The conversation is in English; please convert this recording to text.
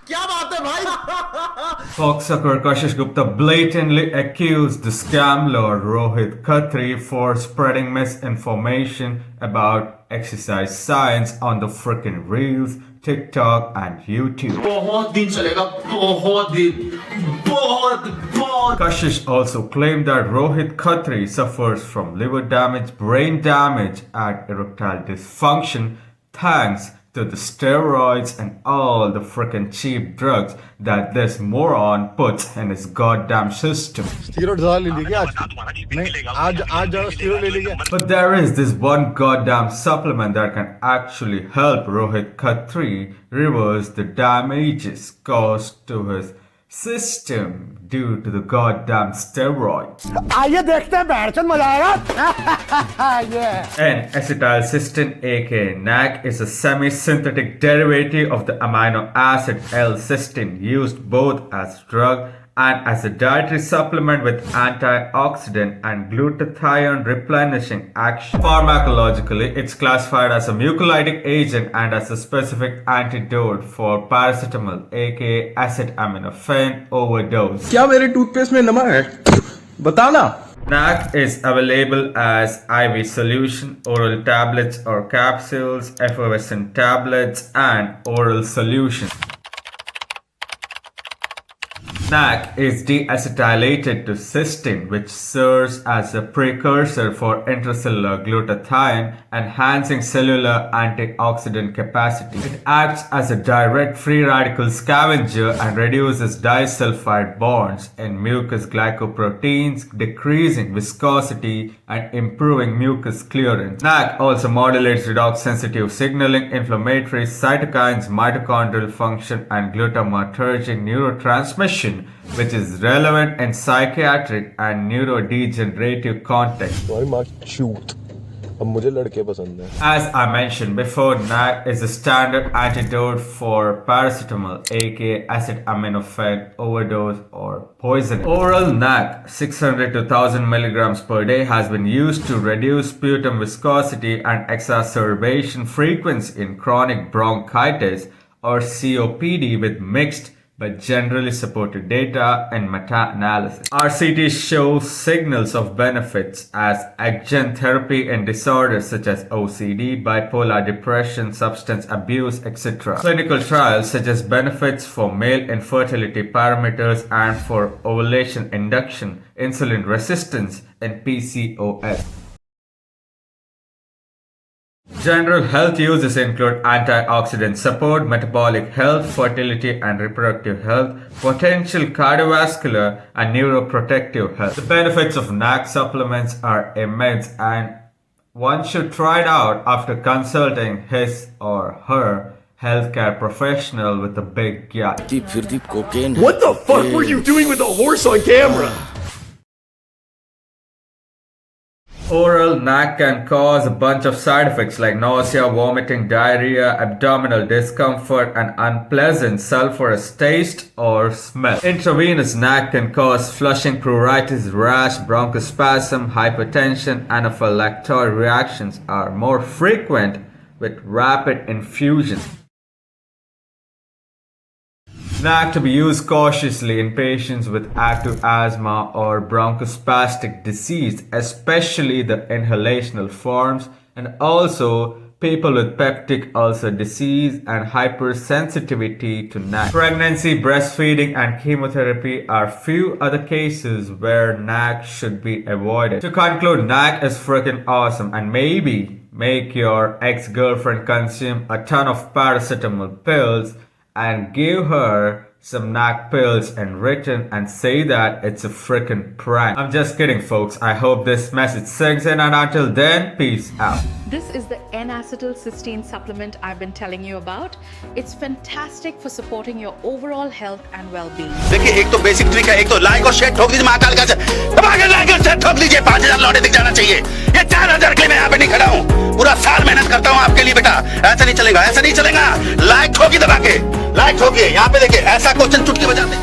क्या बात है भाई? Cocksucker Kashish Gupta blatantly accused the scam lord Rohit Khatri for spreading misinformation about exercise science on the frickin' Reels, TikTok, and YouTube. बहुत दिन चलेगा, बहुत दिन, बहुत। Kashish also claimed that Rohit Khatri suffers from liver damage, brain damage, and erectile dysfunction thanks to the steroids and all the frickin' cheap drugs that this moron puts in his goddamn system. But there is this one goddamn supplement that can actually help Rohit Khatri reverse the damages caused to his system due to the goddamn steroids. आइए देखते हैं बैठचंद मजा आएगा। N-acetylcysteine aka NAC is a semi-synthetic derivative of the amino acid L-cysteine used both as drug and as a dietary supplement with antioxidant and glutathione replenishing action. Pharmacologically, it's classified as a mucolytic agent and as a specific antidote for paracetamol aka acetaminophen overdose. क्या मेरे toothpaste में नमक है? बताना। NAC is available as IV solution, oral tablets or capsules, effervescent tablets, and oral solution. NAC is deacetylated to cysteine, which serves as a precursor for intracellular glutathione, enhancing cellular antioxidant capacity. It acts as a direct free radical scavenger and reduces disulfide bonds in mucous glycoproteins, decreasing viscosity and improving mucus clearance. NAC also modulates redox-sensitive signaling, inflammatory cytokines, mitochondrial function, and glutamatergic neurotransmission, which is relevant in psychiatric and neurodegenerative contexts. अब मुझे लड़के पसंद हैं। As I mentioned before, NAC is the standard antidote for paracetamol aka acetaminophen overdose or poisoning. Oral NAC 600 to 1000 milligrams per day has been used to reduce sputum viscosity and exacerbation frequency in chronic bronchitis or COPD with mixed but generally supported data and meta-analysis. RCT shows signals of benefits as adjunct therapy in disorders such as OCD, bipolar depression, substance abuse, etc. Clinical trials suggest benefits for male infertility parameters and for ovulation induction, insulin resistance, and PCOS. General health uses include antioxidant support, metabolic health, fertility and reproductive health, potential cardiovascular and neuroprotective health. The benefits of NAC supplements are immense and one should try it out after consulting his or her healthcare professional with a big yacht. What the fuck were you doing with the horse on camera? Oral NAC can cause a bunch of side effects like nausea, vomiting, diarrhea, abdominal discomfort, and unpleasant sulfurous taste or smell. Intravenous NAC can cause flushing, pruritus, rash, bronchospasm, hypertension, anaphylactoid reactions are more frequent with rapid infusion. NAC to be used cautiously in patients with active asthma or bronchospastic disease, especially the inhalational forms, and also people with peptic ulcer disease and hypersensitivity to NAC. Pregnancy, breastfeeding, and chemotherapy are few other cases where NAC should be avoided. To conclude, NAC is freaking awesome and maybe make your ex-girlfriend consume a ton of paracetamol pills and give her some NAC pills in return and say that it's a freaking prank. I'm just kidding, folks. I hope this message sinks in, and until then, peace out. This is the N-acetylcysteine supplement I've been telling you about. It's fantastic for supporting your overall health and well-being. देखिए एक तो basic trick है, एक तो like और share ठोक दीजिए महाकाल का दबा के लाइक और शेयर ठोक दीजिए 5000 लौटे दिख जाना चाहिए। ये 4000 के लिए मैं यहाँ पे नहीं खड़ा हूँ, पूरा साल मेहनत करता हूँ आपके लिए बेटा। ऐसा नहीं चलेगा, ऐसा नहीं चलेगा। लाइक ठोकी दबा के, लाइक ठोकिए। यहाँ पे देखिए ऐसा क्वेश्चन चुटकी बजाते